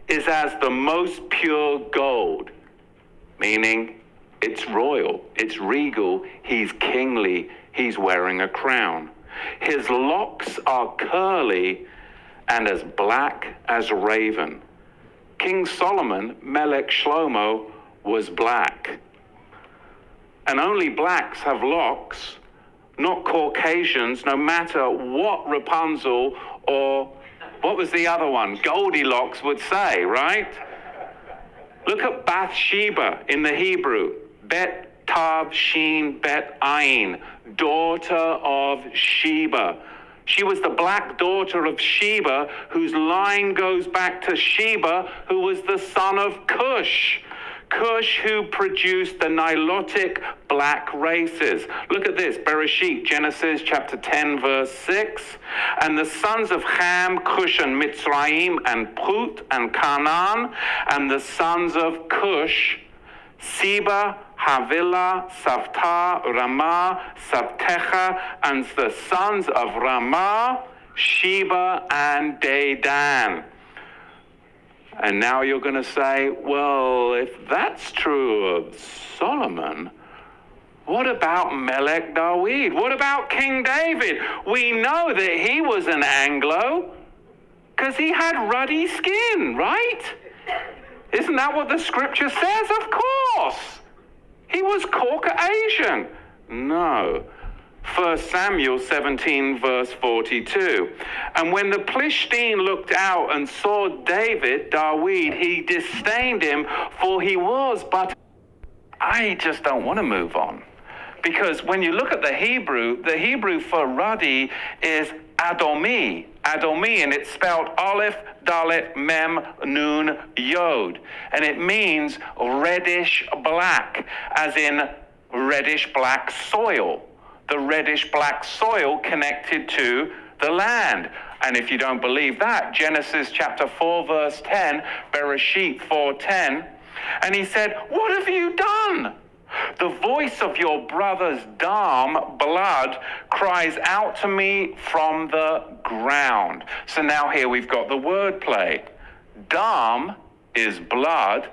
is as the most pure gold, meaning it's royal, it's regal, he's kingly, he's wearing a crown. His locks are curly and as black as raven. King Solomon, Melech Shlomo, was black. And only blacks have locks, not Caucasians, no matter what Rapunzel or what was the other one, Goldilocks would say, right? Look at Bathsheba in the Hebrew. Bet Tav Shin Bet Ayin, daughter of Sheba. She was the black daughter of Sheba, whose line goes back to Sheba, who was the son of Cush. Cush, who produced the Nilotic black races. Look at this, Bereshit, Genesis chapter 10, verse 6. And the sons of Ham, Cush and Mitzrayim and Put and Canaan, and the sons of Cush, Seba, Havilah, Savta, Ramah, Savtecha, and the sons of Ramah, Sheba and Dedan. And now you're going to say, well, if that's true of Solomon, what about Melech David? What about King David? We know that he was an Anglo because he had ruddy skin, right? Isn't that what the scripture says? Of course. He was Caucasian. No. 1 Samuel 17, verse 42. And when the Philistine looked out and saw David, he disdained him, for he was but... I just don't want to move on. Because when you look at the Hebrew for ruddy is Adomi, and it's spelled Aleph, Dalet, Mem, Nun, Yod. And it means reddish black, as in reddish black soil. The reddish black soil connected to the land. And if you don't believe that, Genesis chapter 4, verse 10, Bereshit 4:10, and he said, what have you done? The voice of your brother's dam, blood, cries out to me from the ground. So now here we've got the wordplay. Dam is blood,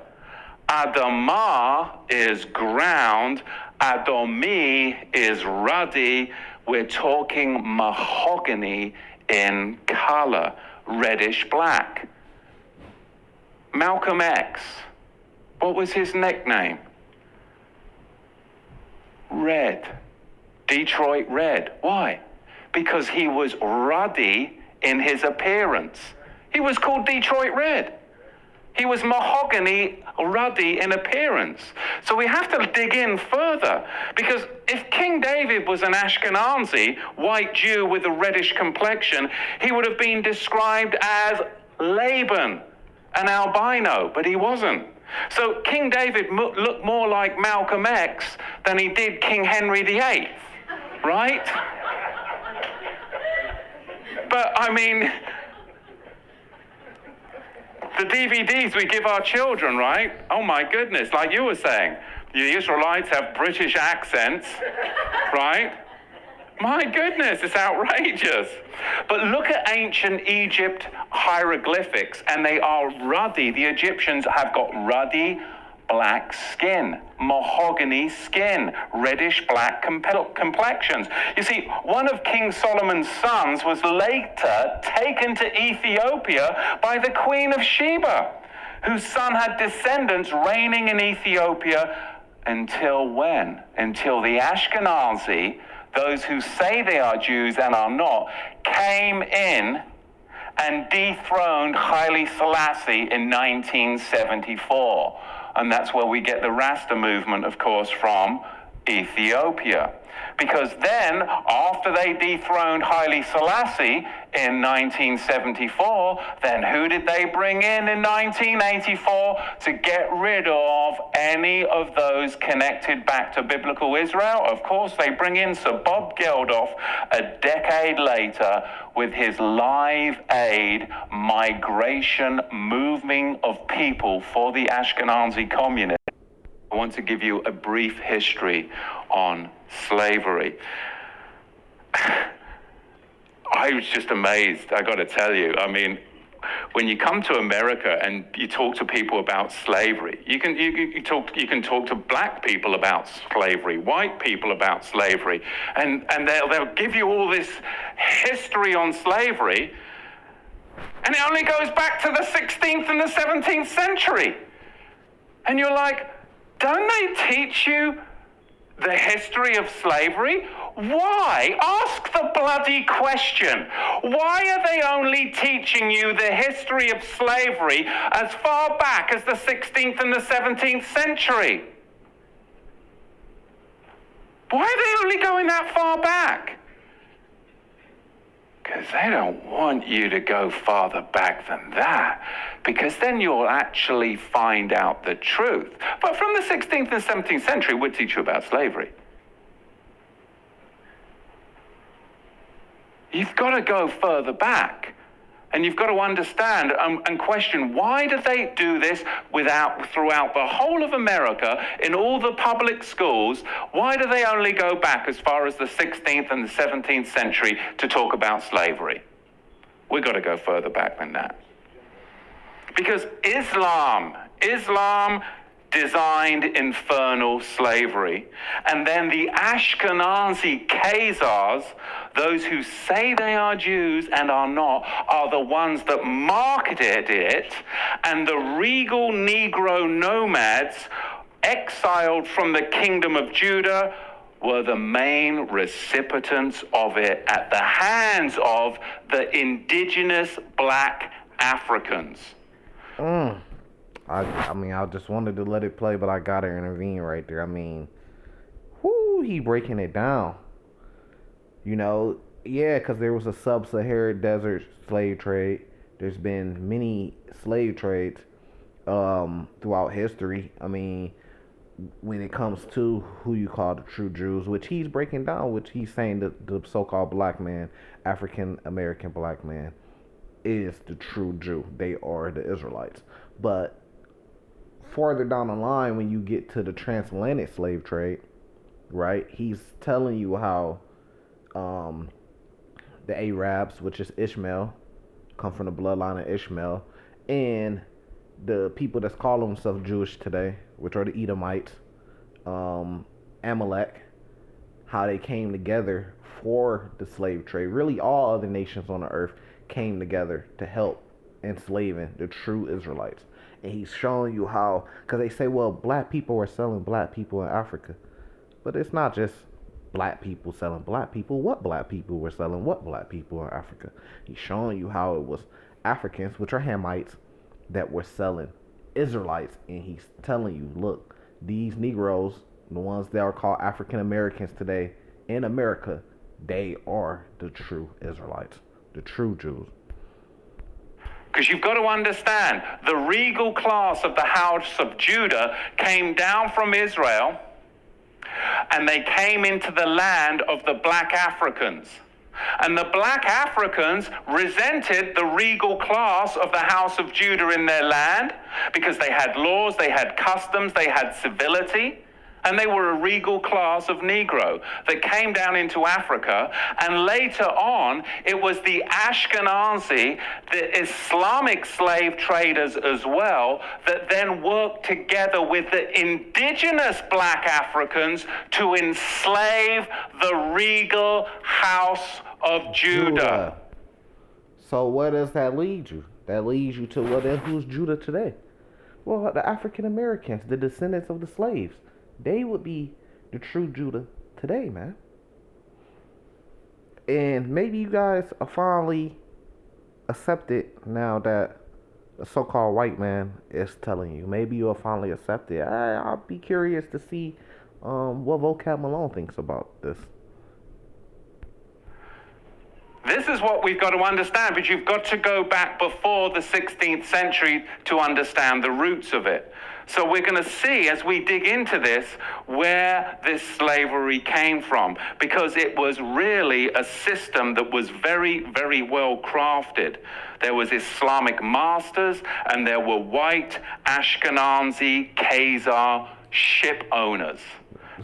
Adamah is ground, Adomi is ruddy. We're talking mahogany in color, reddish black. Malcolm X, what was his nickname? Red. Detroit Red. Why? Because he was ruddy in his appearance. He was called Detroit Red. He was mahogany ruddy in appearance. So we have to dig in further, because if King David was an Ashkenazi, white Jew with a reddish complexion, he would have been described as Laban, an albino, but he wasn't. So King David looked more like Malcolm X than he did King Henry VIII, right? But I mean, the DVDs we give our children, right? Oh my goodness, like you were saying, the Israelites have British accents, right? My goodness, it's outrageous. But look at ancient Egypt hieroglyphics, and they are ruddy. The Egyptians have got ruddy black skin, mahogany skin, reddish black complexions. You see, one of King Solomon's sons was later taken to Ethiopia by the Queen of Sheba, whose son had descendants reigning in Ethiopia until when? Until the Ashkenazi, those who say they are Jews and are not, came in and dethroned Haile Selassie in 1974. And that's where we get the Rasta movement, of course, from Ethiopia. Because then, after they dethroned Haile Selassie in 1974, then who did they bring in 1984 to get rid of any of those connected back to biblical Israel? Of course, they bring in Sir Bob Geldof a decade later with his Live Aid migration moving of people for the Ashkenazi communists. I want to give you a brief history on slavery. I was just amazed, I got to tell you. I mean, when you come to America and you talk to people about slavery, you can talk to black people about slavery, white people about slavery, and they'll give you all this history on slavery, and it only goes back to the 16th and the 17th century. And you're like, don't they teach you the history of slavery? Why? Ask the bloody question. Why are they only teaching you the history of slavery as far back as the 16th and the 17th century? Why are they only going that far back? Because they don't want you to go farther back than that, because then you'll actually find out the truth. But from the 16th and 17th century, we'll teach you about slavery. You've got to go further back. And you've got to understand and question, why do they do this throughout the whole of America, in all the public schools? Why do they only go back as far as the 16th and the 17th century to talk about slavery? We've got to go further back than that. Because Islam designed infernal slavery. And then the Ashkenazi Khazars, those who say they are Jews and are not, are the ones that marketed it. And the regal Negro nomads, exiled from the kingdom of Judah, were the main recipients of it at the hands of the indigenous black Africans. I mean, I just wanted to let it play, but I gotta intervene right there. I mean, he breaking it down. You know, yeah, because there was a sub-Saharan desert slave trade. There's been many slave trades throughout history. I mean, when it comes to who you call the true Jews, which he's breaking down, which he's saying that the so-called black man, African-American black man, is the true Jew. They are the Israelites. But farther down the line, when you get to the transatlantic slave trade, right, he's telling you how the Arabs, which is Ishmael, come from the bloodline of Ishmael, and the people that's calling themselves Jewish today, which are the Edomites, Amalek, how they came together for the slave trade. Really, all other nations on the earth came together to help enslaving the true Israelites. And he's showing you how, because they say, well, black people were selling black people in Africa. But it's not just black people selling black people. What black people were selling what black people in Africa? He's showing you how it was Africans, which are Hamites, that were selling Israelites. And he's telling you, look, these Negroes, the ones that are called African Americans today in America, they are the true Israelites, the true Jews. Because you've got to understand, the regal class of the house of Judah came down from Israel, and they came into the land of the black Africans. And the black Africans resented the regal class of the house of Judah in their land, because they had laws, they had customs, they had civility. And they were a regal class of Negro that came down into Africa. And later on, it was the Ashkenazi, the Islamic slave traders as well, that then worked together with the indigenous black Africans to enslave the regal house of Judah. So where does that lead you? That leads you to, well, then who's Judah today? Well, the African Americans, the descendants of the slaves. They would be the true Judah today, man. And maybe you guys are finally accepted now that the so-called white man is telling you. Maybe you'll finally accept it. I'll be curious to see what Vocab Malone thinks about this. This is what we've got to understand, but you've got to go back before the 16th century to understand the roots of it. So we're going to see, as we dig into this, where this slavery came from, because it was really a system that was very, very well crafted. There was Islamic masters, and there were white Ashkenazi Khazar ship owners.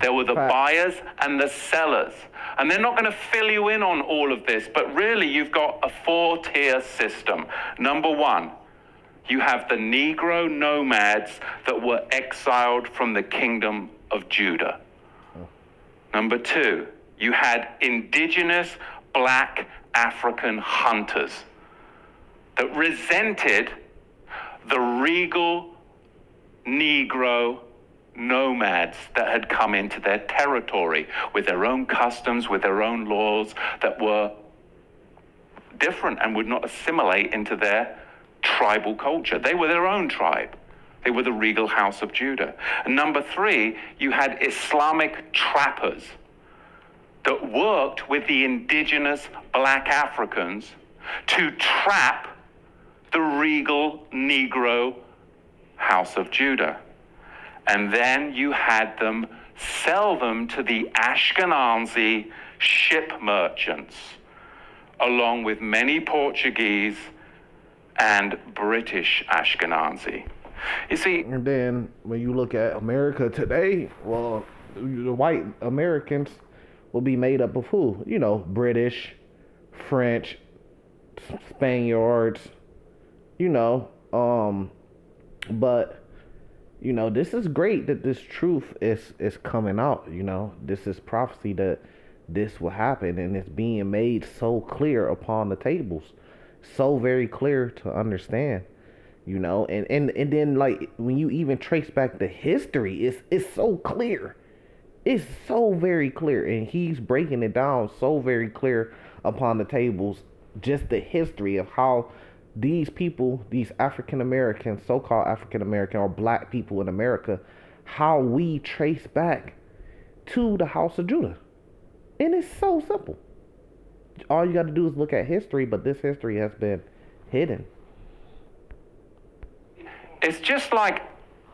There were the buyers and the sellers. And they're not going to fill you in on all of this, but really you've got a 4-tier system. Number one, you have the Negro nomads that were exiled from the kingdom of Judah. Number two, you had indigenous black African hunters that resented the regal Negro nomads that had come into their territory with their own customs, with their own laws that were different and would not assimilate into their tribal culture. They were their own tribe. They were the regal house of Judah. And number three, you had Islamic trappers that worked with the indigenous black Africans to trap the regal Negro house of Judah. And then you had them sell them to the Ashkenazi ship merchants, along with many Portuguese and British Ashkenazi. You see, and then when you look at America today, well, the white Americans will be made up of who? You know, British, French, Spaniards, you know, but you know, this is great that this truth is coming out. You know, this is prophecy that this will happen, and it's being made so clear upon the tables, so very clear to understand. You know, and then like when you even trace back the history, it's so clear. It's so very clear, and he's breaking it down so very clear upon the tables, just the history of how these people, these African Americans, so-called African American or black people in America, how we trace back to the house of Judah. And it's so simple. All you got to do is look at history, but this history has been hidden. It's just like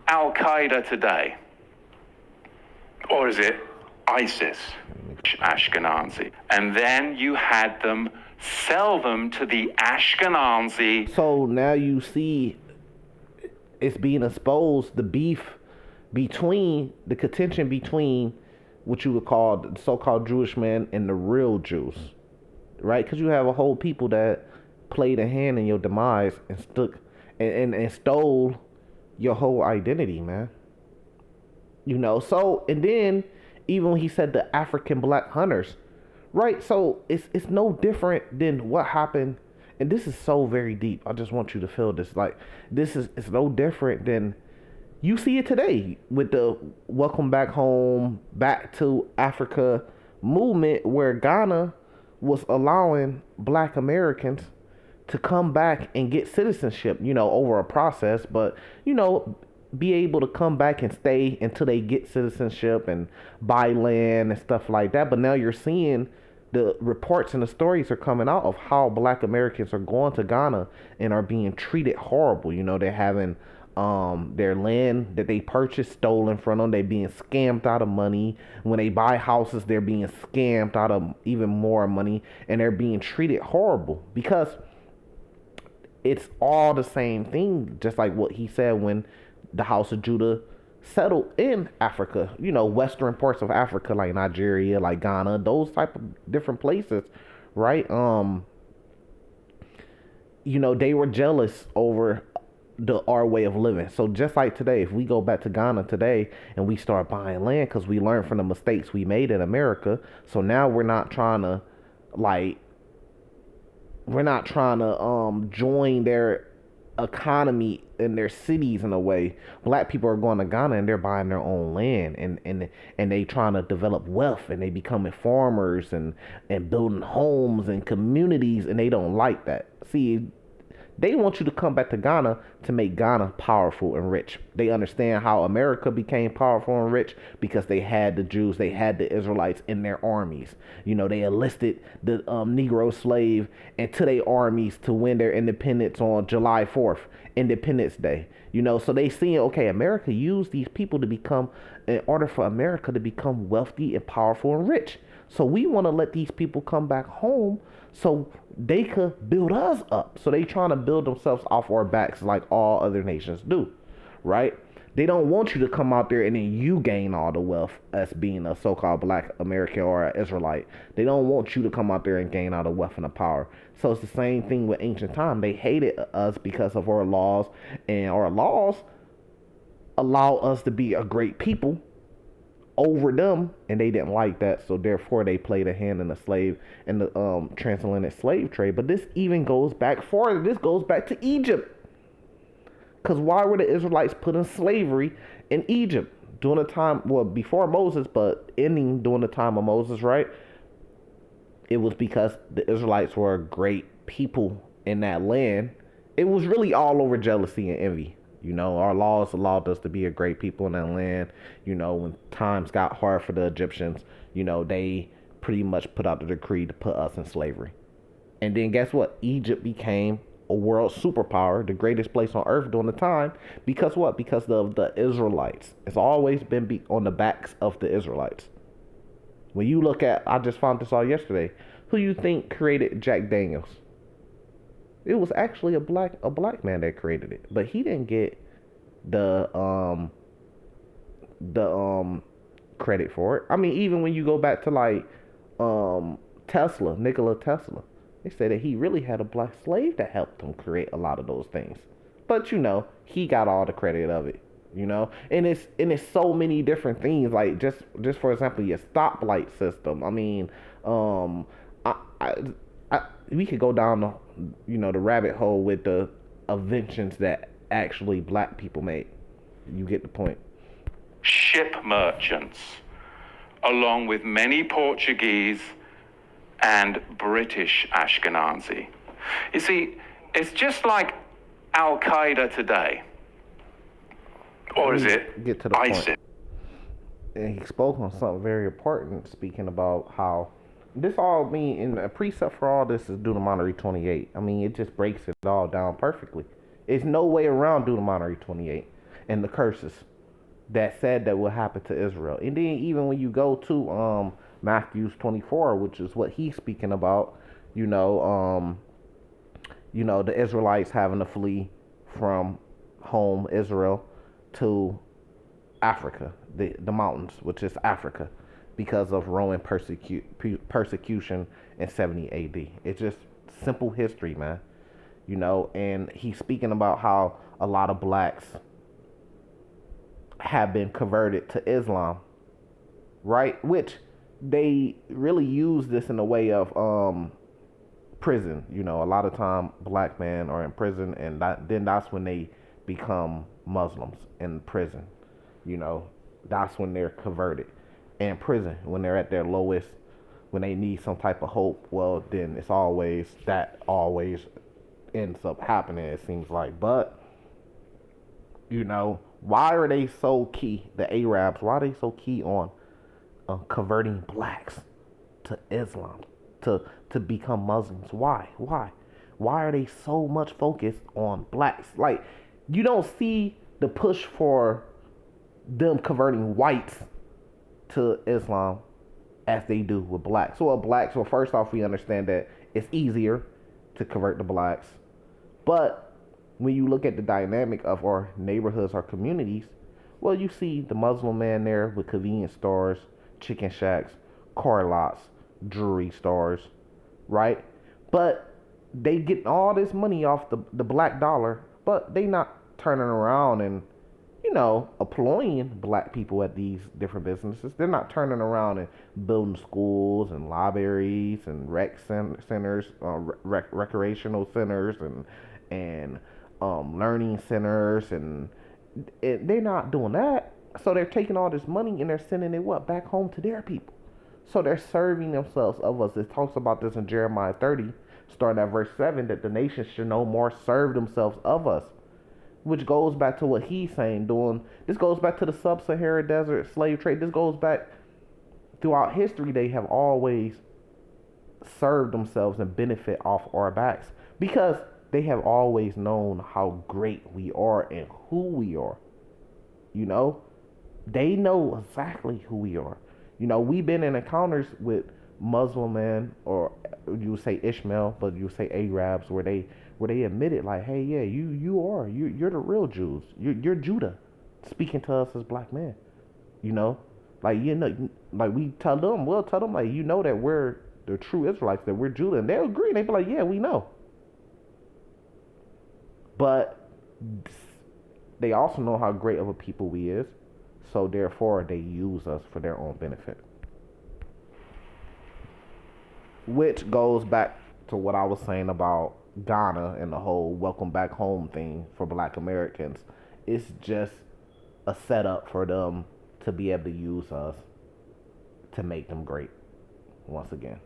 Al-Qaeda today. Or is it ISIS, Ashkenazi? And then you had them sell them to the Ashkenazi. So now you see it's being exposed, the beef between, the contention between what you would call the so-called Jewish man and the real Jews, right? Because you have a whole people that played a hand in your demise and stuck and stole your whole identity, man. You know, so, and then even when he said the African black hunters, right? So it's no different than what happened, and this is so very deep. I just want you to feel this. Like it's no different than you see it today with the Welcome Back Home, Back to Africa movement, where Ghana was allowing black Americans to come back and get citizenship, you know, over a process, but you know, be able to come back and stay until they get citizenship and buy land and stuff like that. But now you're seeing the reports and the stories are coming out of how black Americans are going to Ghana and are being treated horrible. You know, they're having their land that they purchased stolen from them. They're being scammed out of money. When they buy houses, they're being scammed out of even more money, and they're being treated horrible because it's all the same thing, just like what he said when the house of Judah settled in Africa, you know, western parts of Africa, like Nigeria, like Ghana, those type of different places, right? You know, they were jealous over our way of living. So just like today, if we go back to Ghana today and we start buying land because we learned from the mistakes we made in America, so now we're not trying to join their economy in their cities in a way. Black people are going to Ghana and they're buying their own land and they trying to develop wealth, and they becoming farmers and building homes and communities, and they don't like that. See, they want you to come back to Ghana to make Ghana powerful and rich. They understand how America became powerful and rich because they had the Jews, they had the Israelites in their armies. You know, they enlisted the Negro slave into their armies to win their independence on July 4th, Independence Day. You know, so they seeing, okay, America used these people to become, in order for America to become wealthy and powerful and rich. So we want to let these people come back home so they could build us up. So they trying to build themselves off our backs like all other nations do, right? They don't want you to come out there and then you gain all the wealth as being a so-called black American or an Israelite. They don't want you to come out there and gain all the wealth and the power. So it's the same thing with ancient time. They hated us because of our laws, and our laws allow us to be a great people over them, and they didn't like that. So therefore, they played a hand in the slave and the transatlantic slave trade. But this even goes back farther. This goes back to Egypt. Because why were the Israelites put in slavery in Egypt during the time, well, before Moses, but ending during the time of Moses, right? It was because the Israelites were a great people in that land. It was really all over jealousy and envy. You know, our laws allowed us to be a great people in that land. You know, when times got hard for the Egyptians, you know, they pretty much put out the decree to put us in slavery. And then guess what? Egypt became a world superpower, the greatest place on earth during the time. Because what? Because of the Israelites. It's always been on the backs of the Israelites. When you look at, I just found this out yesterday. Who you think created Jack Daniels? It was actually a black man that created it, but he didn't get the credit for it. I mean, even when you go back to like Tesla, Nikola Tesla, they say that he really had a black slave that helped him create a lot of those things. But you know, he got all the credit of it. You know, and it's so many different things. Like just for example, your stoplight system. I mean, I, I, we could go down the the rabbit hole with the inventions that actually black people made. You get the point. Ship merchants, along with many Portuguese and British Ashkenazi. You see, it's just like Al Qaeda today. Or is it get to the ISIS? Point. And he spoke on something very important, speaking about how this all mean, and a precept for all this is Deuteronomy 28. I mean, it just breaks it all down perfectly. There's no way around Deuteronomy 28 and the curses that said that will happen to Israel. And then even when you go to Matthew 24, which is what he's speaking about, the Israelites having to flee from home Israel to Africa, the mountains, which is Africa, because of Roman persecution in 70 AD. It's just simple history, man. And he's speaking about how a lot of blacks have been converted to Islam, right? Which they really use this in the way of prison. A lot of time black men are in prison, and then that's when they become Muslims in prison. That's when they're converted. In prison, when they're at their lowest, when they need some type of hope, well, then it's always ends up happening, it seems like. But why are they so key, the Arabs, why are they so key on converting blacks to Islam, to become Muslims? Why are they so much focused on blacks? Like, you don't see the push for them converting whites to Islam as they do with blacks. So first off, we understand that it's easier to convert the blacks. But when you look at the dynamic of our neighborhoods, our communities, well, you see the Muslim man there with convenience stores, chicken shacks, car lots, jewelry stores, right? But they get all this money off the black dollar, but they not turning around and employing black people at these different businesses. They're not turning around and building schools and libraries and rec centers, recreational centers and learning centers, and they're not doing that. So they're taking all this money and they're sending it back home to their people. So they're serving themselves of us. It talks about this in Jeremiah 30, starting at verse 7, that the nations should no more serve themselves of us. Which goes back to what he's saying, this goes back to the sub-Saharan desert slave trade. This goes back throughout history. They have always served themselves and benefit off our backs because they have always known how great we are and who we are. They know exactly who we are. We've been in encounters with Muslim men, or you would say Ishmael, but you would say Arabs, where they admitted, like, hey, yeah, you're the real Jews. You're Judah. speaking to us as black men. You know, like like we'll tell them like that we're the true Israelites, that we're Judah, and they'll agree. And they be like, yeah, we know. But they also know how great of a people we is, so therefore they use us for their own benefit. Which goes back to what I was saying about Ghana and the whole welcome back home thing for black Americans. It's just a setup for them to be able to use us to make them great once again.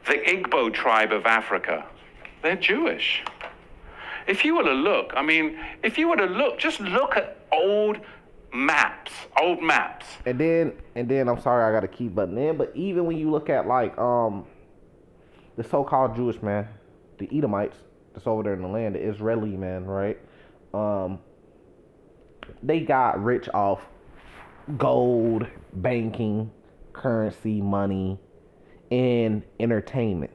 The Igbo tribe of Africa, they're Jewish. If you were to look, just look at old maps. And then I'm sorry I gotta keep butting in, but even when you look at like the so-called Jewish man, the Edomites that's over there in the land, the Israeli man, right? They got rich off gold, banking, currency, money, and entertainment.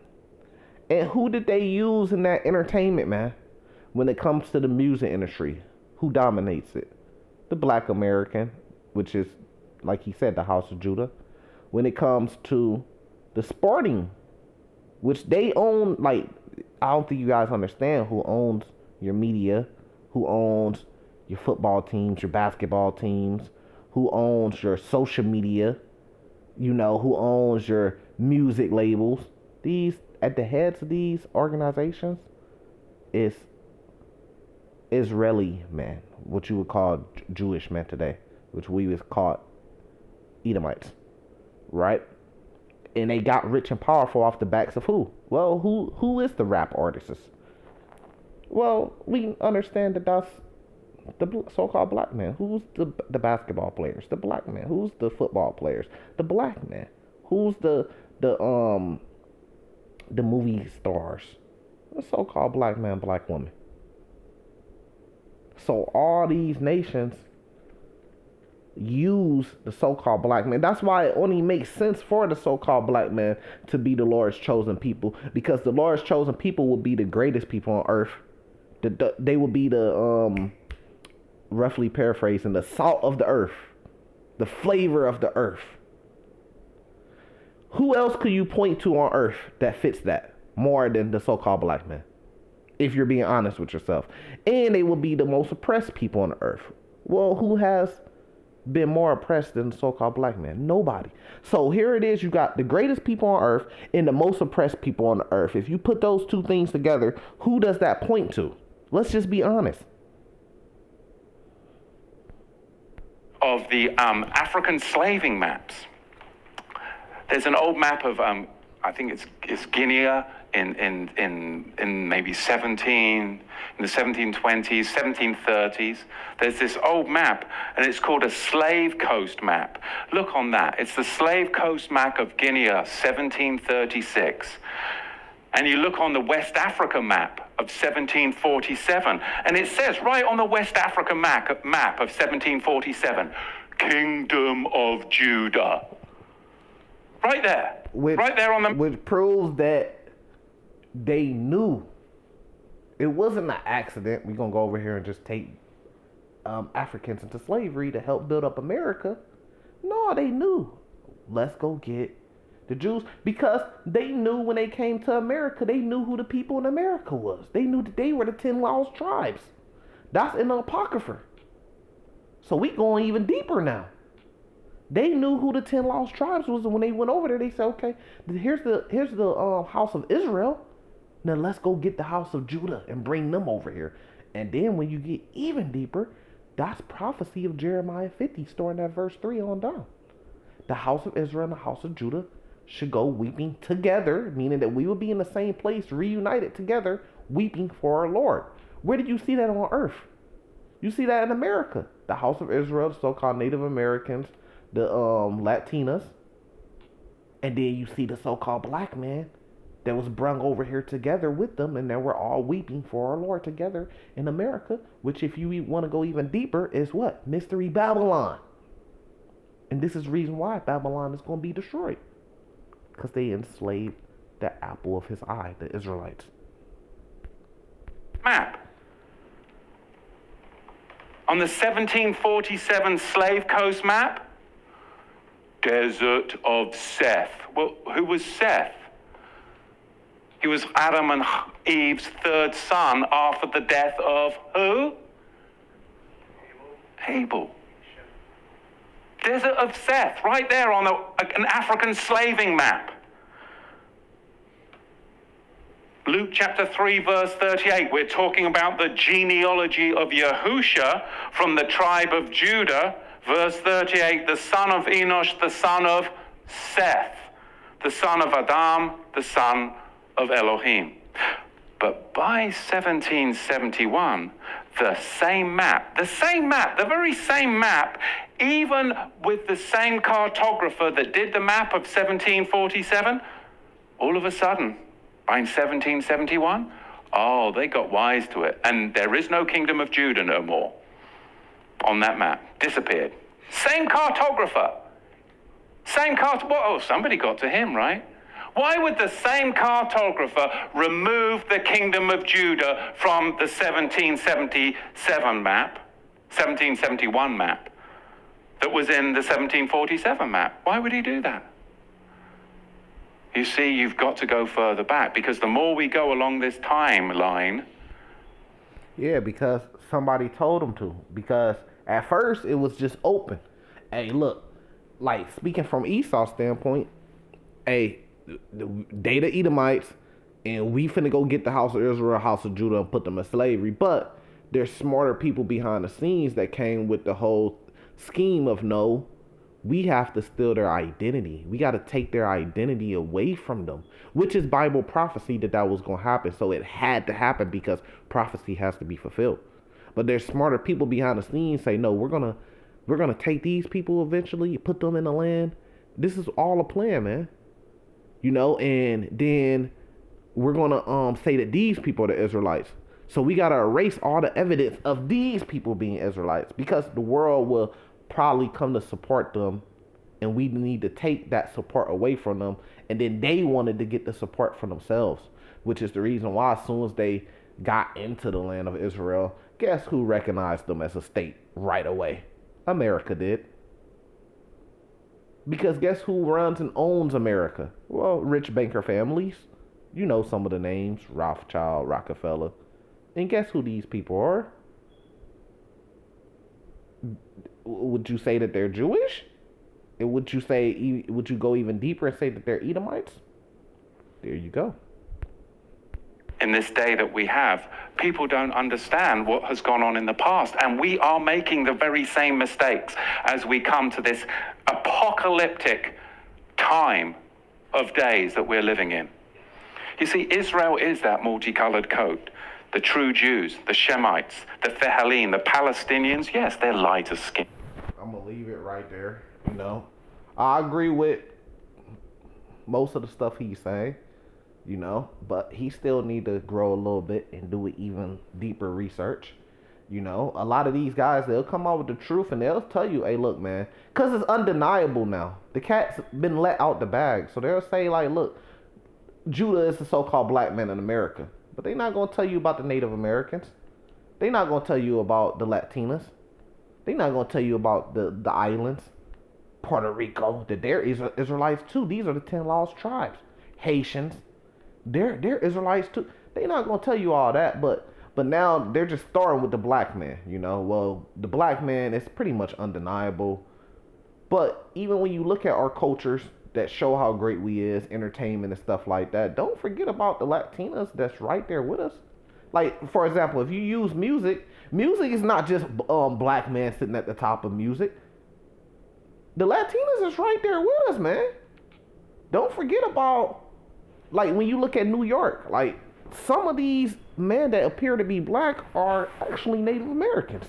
And who did they use in that entertainment, man? When it comes to the music industry, who dominates it? The black American, which is, like he said, the House of Judah. When it comes to the sporting, which they own, like, I don't think you guys understand who owns your media, who owns your football teams, your basketball teams, who owns your social media, who owns your music labels. These, at the heads of these organizations, is Israeli men, what you would call Jewish men today, which we would call Edomites, right? And they got rich and powerful off the backs of who? Well, who is the rap artists? Well, we understand that that's the so-called black man. Who's the basketball players? The black man. Who's the football players? The black man. Who's the movie stars? The so-called black man, black woman. So all these nations use the so-called black man. That's why it only makes sense for the so-called black man to be the Lord's chosen people, because the Lord's chosen people will be the greatest people on earth. They will be the roughly paraphrasing, the salt of the earth, the flavor of the earth. Who else could you point to on earth that fits that more than the so-called black man? If you're being honest with yourself. And they will be the most oppressed people on earth. Well, who has been more oppressed than the so-called black man? Nobody. So here it is. You got the greatest people on earth and the most oppressed people on earth. If you put those two things together, who does that point to? Let's just be honest. Of the African slaving maps. There's an old map of, I think it's Guinea in maybe in the 1720s, 1730s. There's this old map, and it's called a Slave Coast map. Look on that. It's the Slave Coast map of Guinea, 1736. And you look on the West Africa map of 1747, and it says right on the West Africa map of 1747, Kingdom of Judah. Right there. Right there on the... Which proves that they knew. It wasn't an accident. We're going to go over here and just take Africans into slavery to help build up America. No, they knew. Let's go get the Jews. Because they knew when they came to America, they knew who the people in America was. They knew that they were the 10 lost tribes. That's in the Apocrypha. So we going even deeper now. They knew who the 10 lost tribes was, and when they went over there, they said, "Okay, here's the house of Israel. Now let's go get the house of Judah and bring them over here." And then when you get even deeper, that's prophecy of Jeremiah 50, starting at verse 3 on down. The house of Israel and the house of Judah should go weeping together, meaning that we will be in the same place, reunited together, weeping for our Lord. Where did you see that on earth? You see that in America. The house of Israel, the so-called Native Americans, the Latinas, and then you see the so-called black man that was brung over here together with them, and then we're all weeping for our Lord together in America, which, if you want to go even deeper, is what? Mystery Babylon. And this is the reason why Babylon is going to be destroyed, because they enslaved the apple of his eye, the Israelites. Map. On the 1747 Slave Coast map, Desert of Seth. Well, who was Seth? He was Adam and Eve's third son after the death of who? Abel. Desert of Seth, right there on an African slaving map. Luke chapter 3, verse 38, we're talking about the genealogy of Yahusha from the tribe of Judah. Verse 38, the son of Enosh, the son of Seth, the son of Adam, the son of Elohim. But by 1771, the very same map, even with the same cartographer that did the map of 1747, all of a sudden, by 1771, they got wise to it. And there is no kingdom of Judah no more on that map. Disappeared. Same cartographer. Somebody got to him, right? Why would the same cartographer remove the kingdom of Judah from the 1777 map, 1771 map, that was in the 1747 map? Why would he do that? You see, you've got to go further back, because the more we go along this timeline... Yeah, because somebody told him to. Because at first, it was just open. Hey, look, like, speaking from Esau's standpoint, hey, they the Edomites, and we finna go get the house of Israel, house of Judah, and put them in slavery. But there's smarter people behind the scenes that came with the whole scheme of, no, we have to steal their identity. We got to take their identity away from them, which is Bible prophecy that was going to happen. So it had to happen because prophecy has to be fulfilled. But there's smarter people behind the scenes say, no, we're going to take these people eventually, put them in the land. This is all a plan, man. You know, and then we're going to say that these people are the Israelites. So we got to erase all the evidence of these people being Israelites, because the world will probably come to support them, and we need to take that support away from them. And then they wanted to get the support for themselves, which is the reason why as soon as they got into the land of Israel, guess who recognized them as a state right away? America did. Because guess who runs and owns America? Well, rich banker families. You know some of the names: Rothschild, Rockefeller. And guess who these people are? Would you say that they're Jewish? And would you go even deeper and say that they're Edomites? There you go. In this day that we have, people don't understand what has gone on in the past, and we are making the very same mistakes as we come to this apocalyptic time of days that we're living in. You see, Israel is that multicolored coat. The true Jews, the Shemites, the Fehalim, the Palestinians, yes, they're lighter skin. I'm going to leave it right there. You know, I agree with most of the stuff he's saying, you know, but he still need to grow a little bit and do even deeper research. You know, a lot of these guys, they'll come out with the truth and they'll tell you, hey, look, man, because it's undeniable now. The cat's been let out the bag. So they'll say, like, look, Judah is the so-called black man in America. But they're not going to tell you about the Native Americans. They're not going to tell you about the Latinas. They're not going to tell you about the islands, Puerto Rico, that they're Israelites too. These are the 10 lost tribes. Haitians, they're Israelites too. They're not going to tell you all that, but now they're just starting with the black man, you know. Well, the black man is pretty much undeniable. But even when you look at our cultures that show how great we is, entertainment and stuff like that, don't forget about the Latinas that's right there with us. Like, for example, if you use music is not just black men sitting at the top of music. The Latinas is right there with us, man. Don't forget about, like, when you look at New York, like, some of these men that appear to be black are actually Native Americans,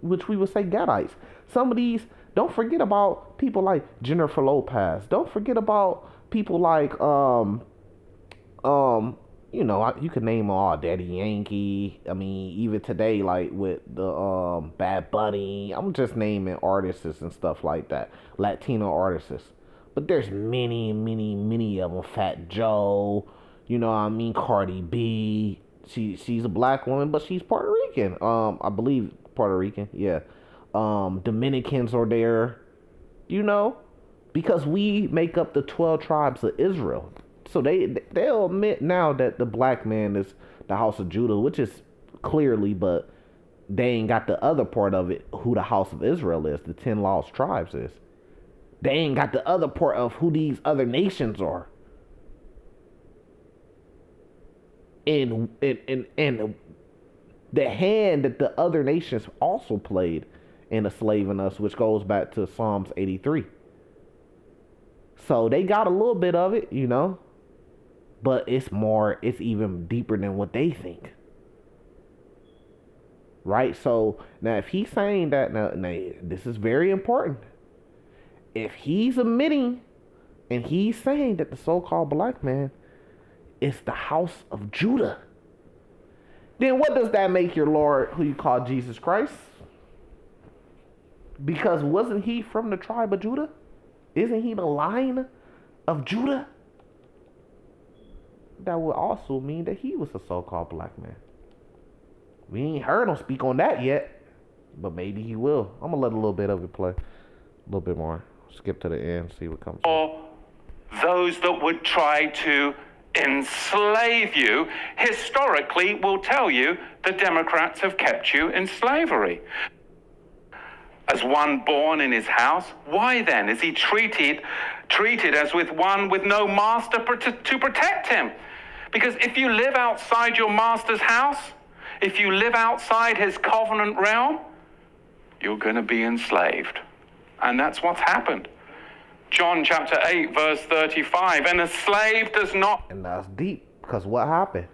which we would say Gadites. Some of these, don't forget about people like Jennifer Lopez. Don't forget about people like, you know, you could name them all, Daddy Yankee. I mean, even today, like with the Bad Bunny, I'm just naming artists and stuff like that, Latino artists. But there's many, many, many of them. Fat Joe, you know what I mean, Cardi B. She's a black woman, but she's Puerto Rican. I believe Puerto Rican, yeah. Dominicans are there, you know, because we make up the 12 tribes of Israel. So they'll admit now that the black man is the house of Judah, which is clearly, but they ain't got the other part of it, who the house of Israel is, the 10 lost tribes is. They ain't got the other part of who these other nations are. And the hand that the other nations also played in enslaving us, which goes back to Psalms 83. So they got a little bit of it, you know, but it's even deeper than what they think. Right? So now if he's saying that, now this is very important. If he's admitting and he's saying that the so-called black man is the house of Judah, then what does that make your Lord, who you call Jesus Christ? Because wasn't he from the tribe of Judah? Isn't he the line of Judah? That would also mean that he was a so-called black man. We ain't heard him speak on that yet, but maybe he will. I'm gonna let a little bit of it play, a little bit more. Skip to the end, see what comes. Or those that would try to enslave you, historically will tell you the Democrats have kept you in slavery. As one born in his house, why then is he treated as with one with no master to protect him? Because if you live outside your master's house, if you live outside his covenant realm, you're going to be enslaved. And that's what's happened. John chapter 8, verse 35, and a slave does not... And that's deep, because what happened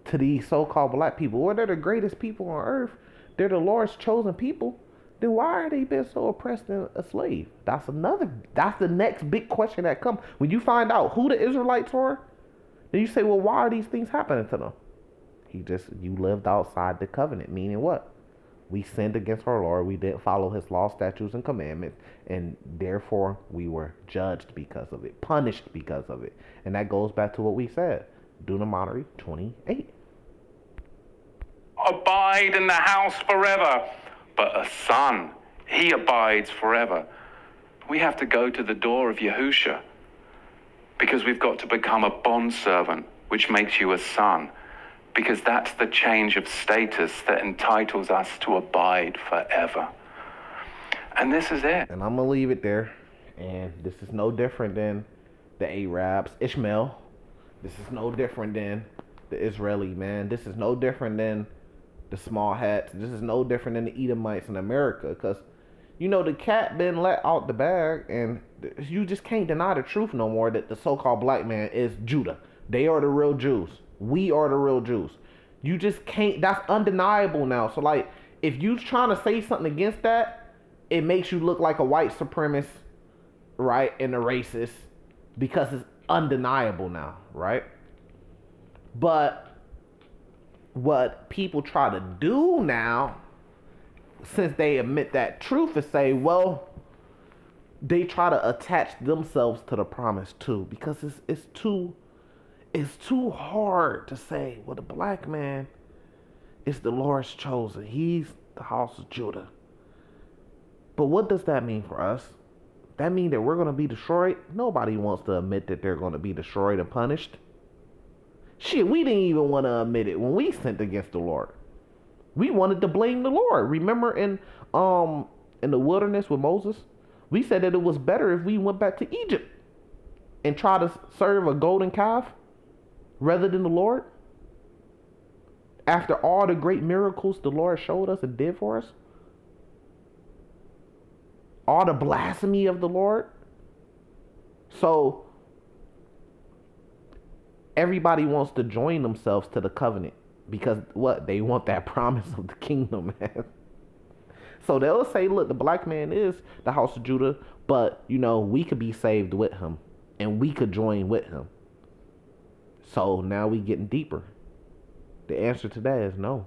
to these so-called black people? Well, they're the greatest people on earth. They're the Lord's chosen people. Then why are they been so oppressed and a slave? That's the next big question that comes. When you find out who the Israelites are, then you say, well, why are these things happening to them? You lived outside the covenant, meaning what? We sinned against our Lord. We didn't follow his law, statutes, and commandments. And therefore, we were judged because of it, punished because of it. And that goes back to what we said. Deuteronomy 28. Abide in the house forever. But a son, he abides forever. We have to go to the door of Yahusha because we've got to become a bondservant, which makes you a son. Because that's the change of status that entitles us to abide forever. And this is it. And I'm going to leave it there. And this is no different than the Arabs, Ishmael. This is no different than the Israeli man. This is no different than the small hats. This is no different than the Edomites in America. Because, you know, the cat been let out the bag. And you just can't deny the truth no more that the so-called black man is Judah. They are the real Jews. We are the real Jews. You just can't, that's undeniable now. So like, if you trying to say something against that, it makes you look like a white supremacist, right? And a racist, because it's undeniable now, right? But what people try to do now, since they admit that truth, is say, well, they try to attach themselves to the promise too, because it's too hard to say, well, the black man is the Lord's chosen. He's the house of Judah. But what does that mean for us? That mean that we're going to be destroyed? Nobody wants to admit that they're going to be destroyed and punished. Shit, we didn't even want to admit it when we sinned against the Lord. We wanted to blame the Lord. Remember in the wilderness with Moses? We said that it was better if we went back to Egypt and tried to serve a golden calf rather than the Lord? After all the great miracles the Lord showed us and did for us? All the blasphemy of the Lord? So, everybody wants to join themselves to the covenant. Because what? They want that promise of the kingdom, man. So they'll say, look, the black man is the house of Judah, but, you know, we could be saved with him. And we could join with him. So now we getting deeper. The answer to that is no.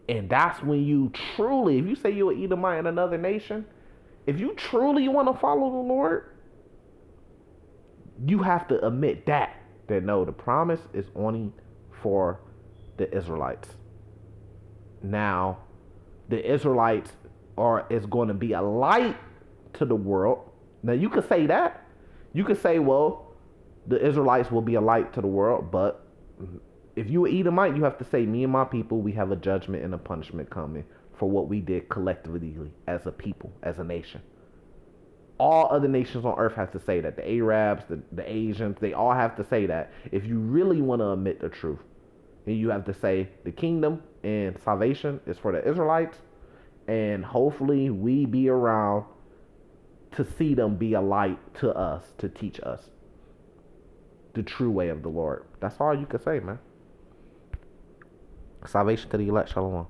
And that's when you truly, if you say you're an Edomite in another nation, if you truly want to follow the Lord, you have to admit that no, the promise is only for the Israelites. Now, the Israelites is going to be a light to the world. Now you could say that. You could say, well, the Israelites will be a light to the world, but if you eat Edomite, you have to say, me and my people, we have a judgment and a punishment coming for what we did collectively as a people, as a nation. All other nations on earth have to say that. The Arabs, the Asians, they all have to say that. If you really want to admit the truth, and you have to say the kingdom and salvation is for the Israelites, and hopefully we be around to see them be a light to us, to teach us the true way of the Lord. That's all you can say, man. Salvation to the elect. Shalom.